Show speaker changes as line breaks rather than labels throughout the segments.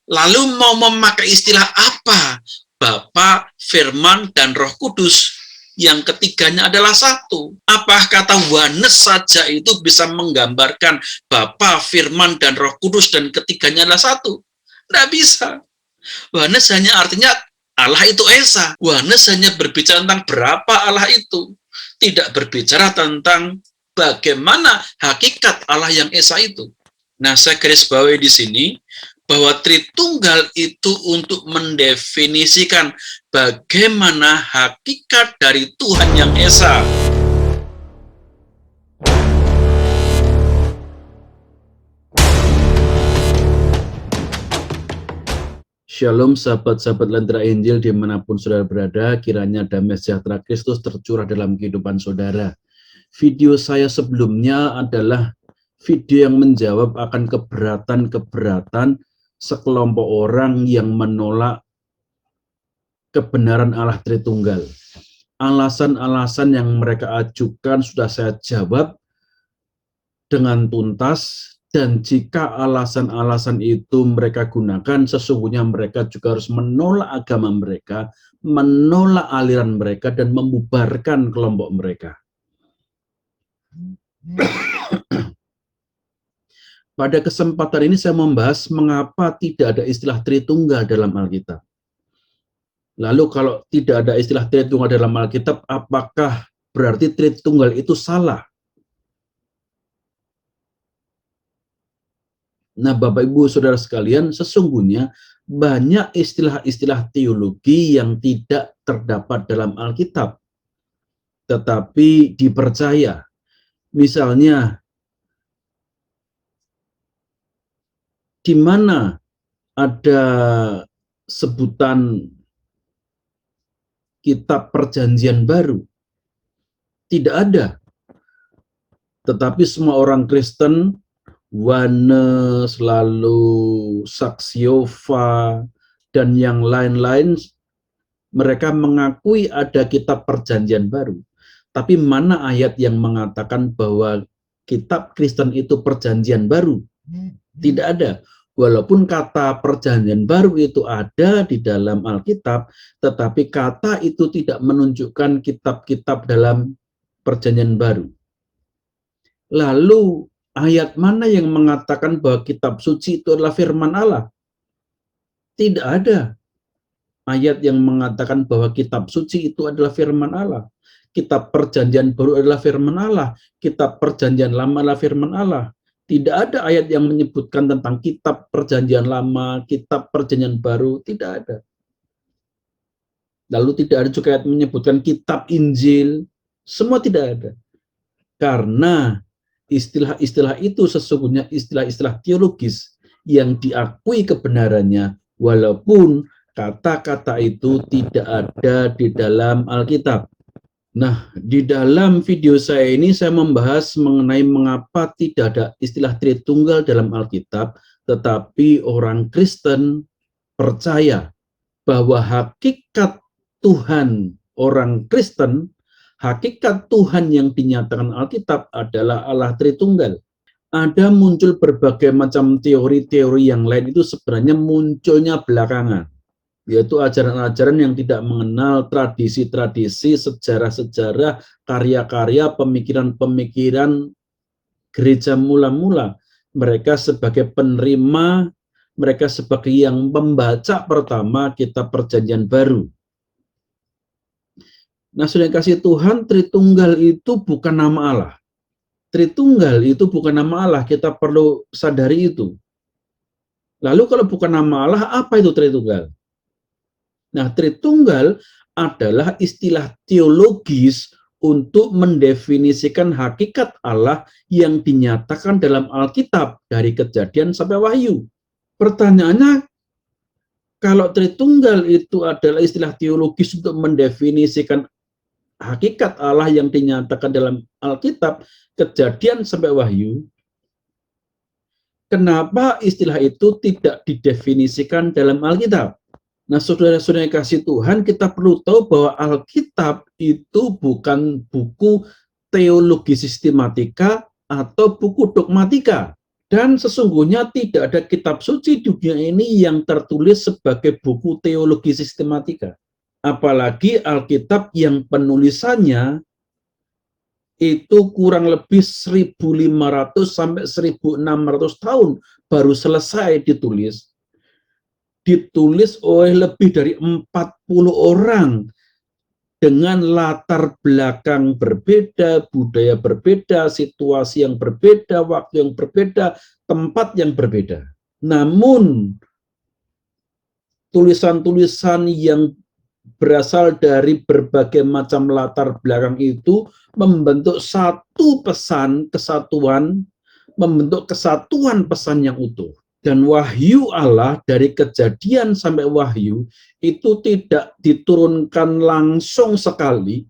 Lalu mau memakai istilah apa? Bapa, Firman, dan Roh Kudus. Yang ketiganya adalah satu. Apakah kata Wanes saja itu bisa menggambarkan Bapa, Firman, dan Roh Kudus dan ketiganya adalah satu? Tidak bisa. Wanes hanya artinya Allah itu Esa. Wanes hanya berbicara tentang berapa Allah itu. Tidak berbicara tentang bagaimana hakikat Allah yang Esa itu. Nah, saya garis bawahi di sini bahwa Tritunggal itu untuk mendefinisikan bagaimana hakikat dari Tuhan yang Esa. Shalom sahabat-sahabat Lentera Injil dimanapun saudara berada, kiranya damai sejahtera Kristus tercurah dalam kehidupan saudara. Video saya sebelumnya adalah video yang menjawab akan keberatan-keberatan sekelompok orang yang menolak kebenaran Allah Tritunggal. Alasan-alasan yang mereka ajukan sudah saya jawab dengan tuntas, dan jika alasan-alasan itu mereka gunakan, sesungguhnya mereka juga harus menolak agama mereka, menolak aliran mereka, dan membubarkan kelompok mereka. Pada kesempatan ini saya membahas mengapa tidak ada istilah Tritunggal dalam Alkitab. Lalu kalau tidak ada istilah Tritunggal dalam Alkitab, apakah berarti Tritunggal itu salah? Nah, Bapak Ibu Saudara sekalian, sesungguhnya banyak istilah-istilah teologi yang tidak terdapat dalam Alkitab, tetapi dipercaya. Misalnya, di mana ada sebutan kitab perjanjian baru? Tidak ada. Tetapi semua orang Kristen, Wanes, lalu Saksiova, dan yang lain-lain, mereka mengakui ada kitab perjanjian baru. Tapi mana ayat yang mengatakan bahwa kitab Kristen itu perjanjian baru? Tidak ada. Walaupun kata perjanjian baru itu ada di dalam Alkitab, tetapi kata itu tidak menunjukkan kitab-kitab dalam perjanjian baru. Lalu ayat mana yang mengatakan bahwa kitab suci itu adalah firman Allah? Tidak ada ayat yang mengatakan bahwa kitab suci itu adalah firman Allah. Kitab perjanjian baru adalah firman Allah. Kitab perjanjian lama adalah firman Allah. Tidak ada ayat yang menyebutkan tentang kitab perjanjian lama, kitab perjanjian baru, tidak ada. Lalu tidak ada juga ayat menyebutkan kitab Injil, semua tidak ada. Karena istilah-istilah itu sesungguhnya istilah-istilah teologis yang diakui kebenarannya, walaupun kata-kata itu tidak ada di dalam Alkitab. Nah, di dalam video saya ini saya membahas mengenai mengapa tidak ada istilah Tritunggal dalam Alkitab, tetapi orang Kristen percaya bahwa hakikat Tuhan orang Kristen, hakikat Tuhan yang dinyatakan Alkitab adalah Allah Tritunggal. Ada muncul berbagai macam teori-teori yang lain itu sebenarnya munculnya belakangan, yaitu ajaran-ajaran yang tidak mengenal tradisi-tradisi, sejarah-sejarah, karya-karya, pemikiran-pemikiran gereja mula-mula. Mereka sebagai penerima, mereka sebagai yang membaca pertama kitab perjanjian baru. Nah, sudah kasih Tuhan, Tritunggal itu bukan nama Allah. Tritunggal itu bukan nama Allah, kita perlu sadari itu. Lalu kalau bukan nama Allah, apa itu Tritunggal? Nah, Tritunggal adalah istilah teologis untuk mendefinisikan hakikat Allah yang dinyatakan dalam Alkitab dari Kejadian sampai Wahyu. Pertanyaannya, kalau Tritunggal itu adalah istilah teologis untuk mendefinisikan hakikat Allah yang dinyatakan dalam Alkitab, Kejadian sampai Wahyu, kenapa istilah itu tidak didefinisikan dalam Alkitab? Nah, saudara-saudara yang kasih Tuhan, kita perlu tahu bahwa Alkitab itu bukan buku teologi sistematika atau buku dogmatika. Dan sesungguhnya tidak ada kitab suci di dunia ini yang tertulis sebagai buku teologi sistematika. Apalagi Alkitab yang penulisannya itu kurang lebih 1.500 sampai 1.600 tahun baru selesai ditulis. Ditulis oleh lebih dari 40 orang dengan latar belakang berbeda, budaya berbeda, situasi yang berbeda, waktu yang berbeda, tempat yang berbeda. Namun, tulisan-tulisan yang berasal dari berbagai macam latar belakang itu membentuk satu pesan kesatuan, membentuk kesatuan pesan yang utuh. Dan wahyu Allah dari Kejadian sampai Wahyu itu tidak diturunkan langsung sekali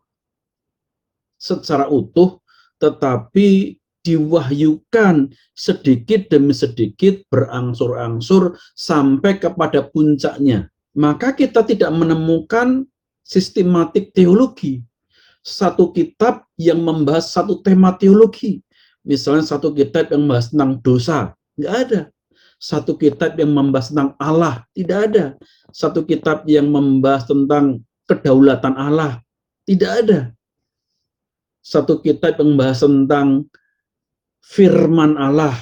secara utuh, tetapi diwahyukan sedikit demi sedikit, berangsur-angsur sampai kepada puncaknya. Maka kita tidak menemukan sistematik teologi, satu kitab yang membahas satu tema teologi. Misalnya satu kitab yang membahas tentang dosa, tidak ada. Satu kitab yang membahas tentang Allah, tidak ada. Satu kitab yang membahas tentang kedaulatan Allah, tidak ada. Satu kitab yang membahas tentang firman Allah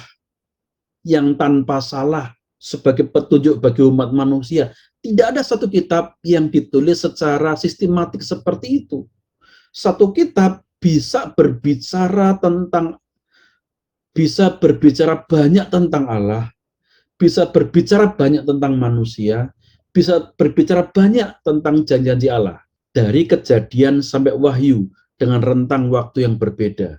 yang tanpa salah sebagai petunjuk bagi umat manusia. Tidak ada satu kitab yang ditulis secara sistematik seperti itu. Satu kitab bisa berbicara banyak tentang Allah, bisa berbicara banyak tentang manusia, bisa berbicara banyak tentang janji-janji Allah. Dari Kejadian sampai Wahyu dengan rentang waktu yang berbeda.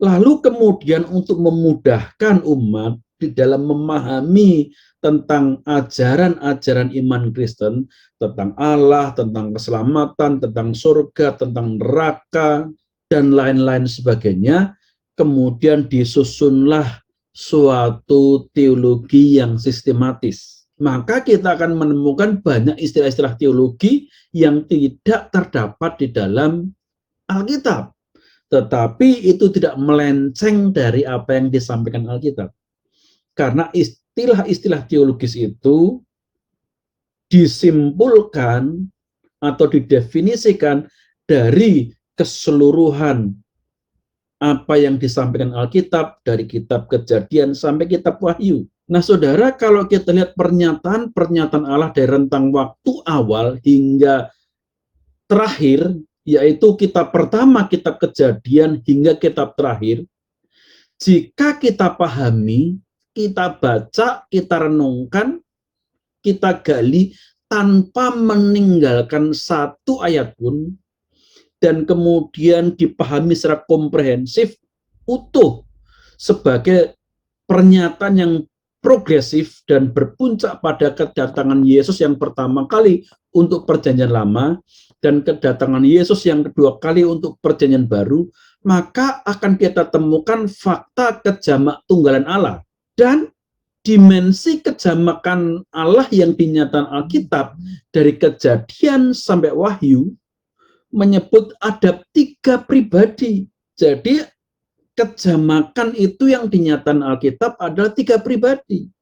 Lalu kemudian untuk memudahkan umat di dalam memahami tentang ajaran-ajaran iman Kristen, tentang Allah, tentang keselamatan, tentang surga, tentang neraka, dan lain-lain sebagainya, kemudian disusunlah suatu teologi yang sistematis. Maka kita akan menemukan banyak istilah-istilah teologi yang tidak terdapat di dalam Alkitab. Tetapi itu tidak melenceng dari apa yang disampaikan Alkitab. Karena istilah-istilah teologis itu disimpulkan atau didefinisikan dari keseluruhan apa yang disampaikan Alkitab, dari kitab Kejadian sampai kitab Wahyu. Nah, saudara, kalau kita lihat pernyataan Allah dari rentang waktu awal hingga terakhir, yaitu kitab pertama, kitab Kejadian, hingga kitab terakhir, jika kita pahami, kita baca, kita renungkan, kita gali, tanpa meninggalkan satu ayat pun, dan kemudian dipahami secara komprehensif, utuh, sebagai pernyataan yang progresif dan berpuncak pada kedatangan Yesus yang pertama kali untuk perjanjian lama, dan kedatangan Yesus yang kedua kali untuk perjanjian baru, maka akan kita temukan fakta kejamak tunggalan Allah. Dan dimensi kejamakan Allah yang dinyatakan Alkitab dari Kejadian sampai Wahyu menyebut ada 3 pribadi. Jadi kejamakan itu yang dinyatakan Alkitab adalah 3 pribadi.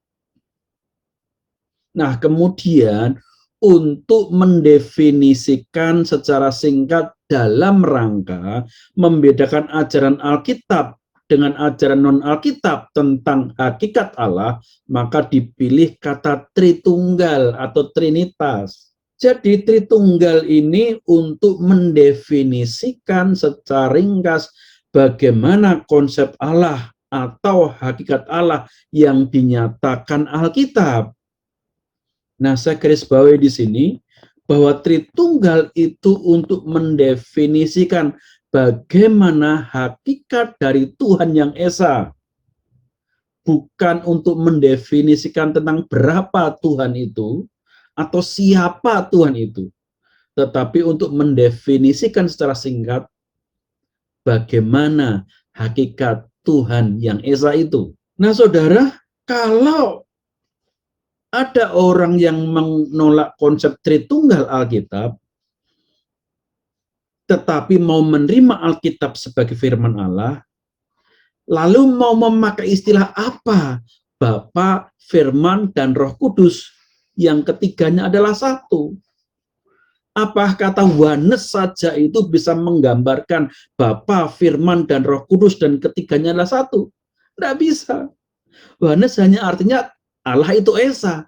Nah, kemudian untuk mendefinisikan secara singkat dalam rangka membedakan ajaran Alkitab dengan ajaran non-Alkitab tentang hakikat Allah, maka dipilih kata Tritunggal atau Trinitas. Jadi Tritunggal ini untuk mendefinisikan secara ringkas bagaimana konsep Allah atau hakikat Allah yang dinyatakan Alkitab. Nah, saya garis bawahi di sini bahwa Tritunggal itu untuk mendefinisikan bagaimana hakikat dari Tuhan yang Esa. Bukan untuk mendefinisikan tentang berapa Tuhan itu, atau siapa Tuhan itu, tetapi untuk mendefinisikan secara singkat bagaimana hakikat Tuhan yang Esa itu. Nah, saudara, kalau ada orang yang menolak konsep Tritunggal Alkitab, tetapi mau menerima Alkitab sebagai firman Allah, Lalu mau memakai istilah apa? Bapa, Firman, dan Roh Kudus. Yang ketiganya adalah satu. Apa kata oneness saja itu bisa menggambarkan Bapa, Firman, dan Roh Kudus dan ketiganya adalah satu? Tidak bisa. Oneness hanya artinya Allah itu Esa.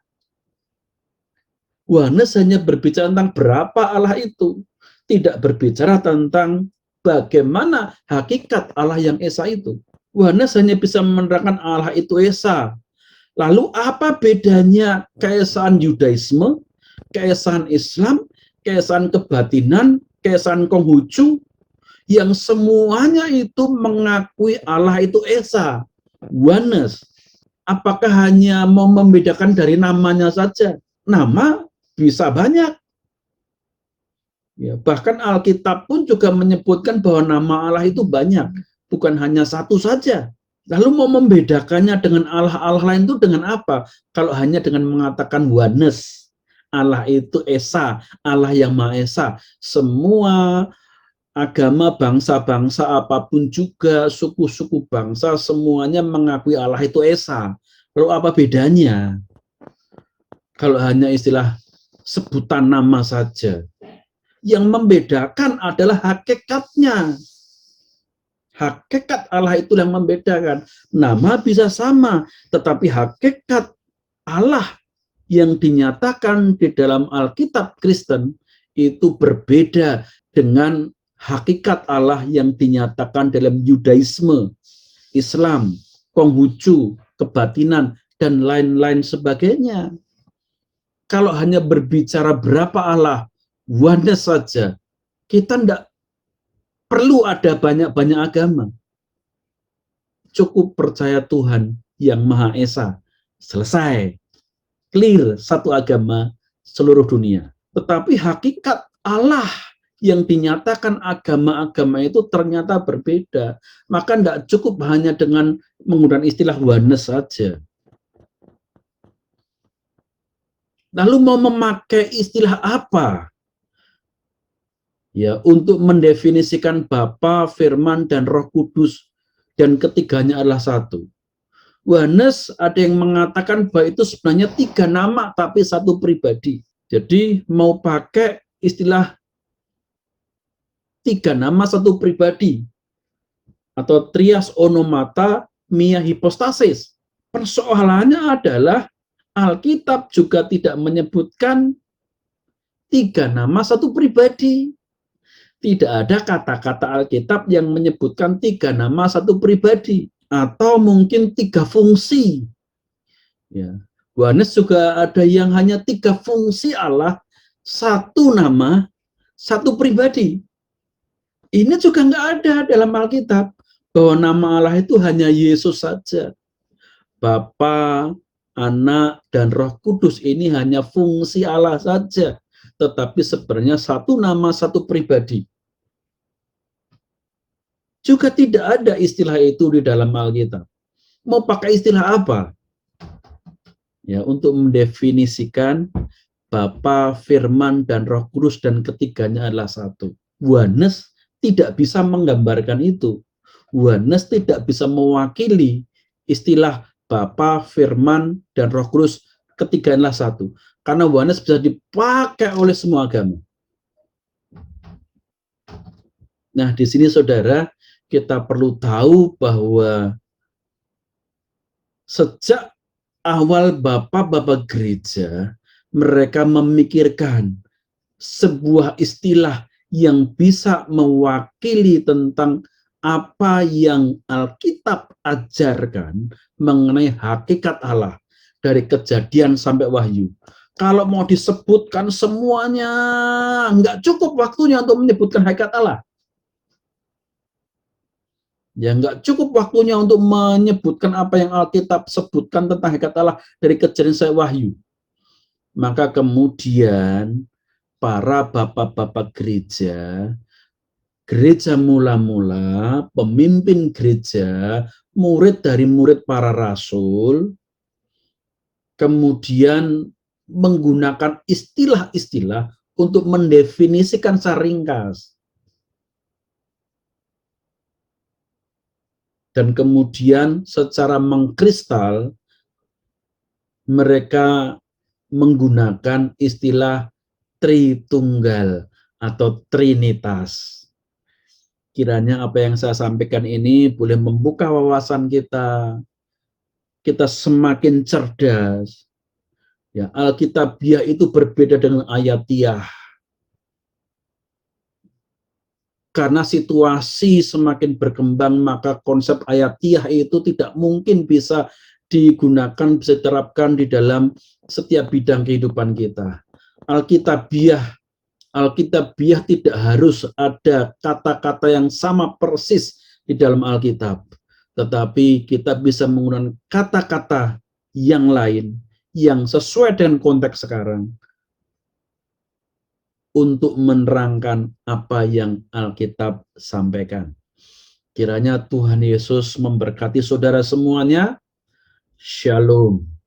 Oneness hanya berbicara tentang berapa Allah itu. Tidak berbicara tentang bagaimana hakikat Allah yang Esa itu. Oneness hanya bisa menerangkan Allah itu Esa. Lalu apa bedanya keesaan Yudaisme, keesaan Islam, keesaan kebatinan, keesaan Konghucu, yang semuanya itu mengakui Allah itu Esa, oneness. Apakah hanya mau membedakan dari namanya saja? Nama bisa banyak. Ya, bahkan Alkitab pun juga menyebutkan bahwa nama Allah itu banyak, bukan hanya satu saja. Lalu mau membedakannya dengan Allah-Allah lain itu dengan apa? Kalau hanya dengan mengatakan oneness, Allah itu Esa, Allah yang Maha Esa. Semua agama, bangsa-bangsa apapun juga, suku-suku bangsa, semuanya mengakui Allah itu Esa. Lalu apa bedanya? Kalau hanya istilah sebutan nama saja. Yang membedakan adalah hakikatnya. Hakikat Allah itu yang membedakan. Nama bisa sama, tetapi hakikat Allah yang dinyatakan di dalam Alkitab Kristen itu berbeda dengan hakikat Allah yang dinyatakan dalam Yudaisme, Islam, Konghucu, kebatinan, dan lain-lain sebagainya. Kalau hanya berbicara berapa Allah, oneness saja, kita tidak perlu ada banyak-banyak agama. Cukup percaya Tuhan yang Maha Esa. Selesai. Clear, satu agama seluruh dunia. Tetapi hakikat Allah yang dinyatakan agama-agama itu ternyata berbeda. Maka tidak cukup hanya dengan menggunakan istilah oneness saja. Lalu mau memakai istilah apa? Ya, untuk mendefinisikan Bapa, Firman, dan Roh Kudus, dan ketiganya adalah satu. Oneness ada yang mengatakan bahwa itu sebenarnya 3 nama tapi satu pribadi. Jadi mau pakai istilah 3 nama satu pribadi atau trias onomata mia hypostasis. Persoalannya adalah Alkitab juga tidak menyebutkan 3 nama satu pribadi. Tidak ada kata-kata Alkitab yang menyebutkan 3 nama satu pribadi, atau mungkin 3 fungsi. Ya. Oneness juga ada yang hanya 3 fungsi Allah, 1 nama, 1 pribadi. Ini juga nggak ada dalam Alkitab, bahwa nama Allah itu hanya Yesus saja. Bapa, Anak, dan Roh Kudus ini hanya fungsi Allah saja, tetapi sebenarnya 1 nama, 1 pribadi. Juga tidak ada istilah itu di dalam Alkitab. Mau pakai istilah apa? Ya, untuk mendefinisikan Bapa, Firman, dan Roh Kudus dan ketiganya adalah satu. Oneness tidak bisa menggambarkan itu. Oneness tidak bisa mewakili istilah Bapa, Firman, dan Roh Kudus ketiganya adalah satu. Karena oneness bisa dipakai oleh semua agama. Nah, di sini saudara, kita perlu tahu bahwa sejak awal bapak-bapak gereja, mereka memikirkan sebuah istilah yang bisa mewakili tentang apa yang Alkitab ajarkan mengenai hakikat Allah dari Kejadian sampai Wahyu. Kalau mau disebutkan semuanya, nggak cukup waktunya untuk menyebutkan hakikat Allah. Ya, nggak cukup waktunya untuk menyebutkan apa yang Alkitab sebutkan tentang hakikat Allah dari Kejadian sampai Wahyu. Maka kemudian para bapak-bapak gereja, gereja mula-mula, pemimpin gereja, murid dari murid para rasul, kemudian menggunakan istilah-istilah untuk mendefinisikan secara ringkas. dan kemudian secara mengkristal mereka menggunakan istilah Tritunggal atau Trinitas. Kiranya apa yang saya sampaikan ini boleh membuka wawasan kita, kita semakin cerdas. Ya, Alkitabiah itu berbeda dengan Ayatiah. Karena situasi semakin berkembang, maka konsep Ayatiah itu tidak mungkin bisa digunakan, bisa diterapkan di dalam setiap bidang kehidupan kita. Alkitabiah tidak harus ada kata-kata yang sama persis di dalam Alkitab, tetapi kita bisa menggunakan kata-kata yang lain yang sesuai dengan konteks sekarang untuk menerangkan apa yang Alkitab sampaikan. Kiranya Tuhan Yesus memberkati saudara semuanya. Shalom.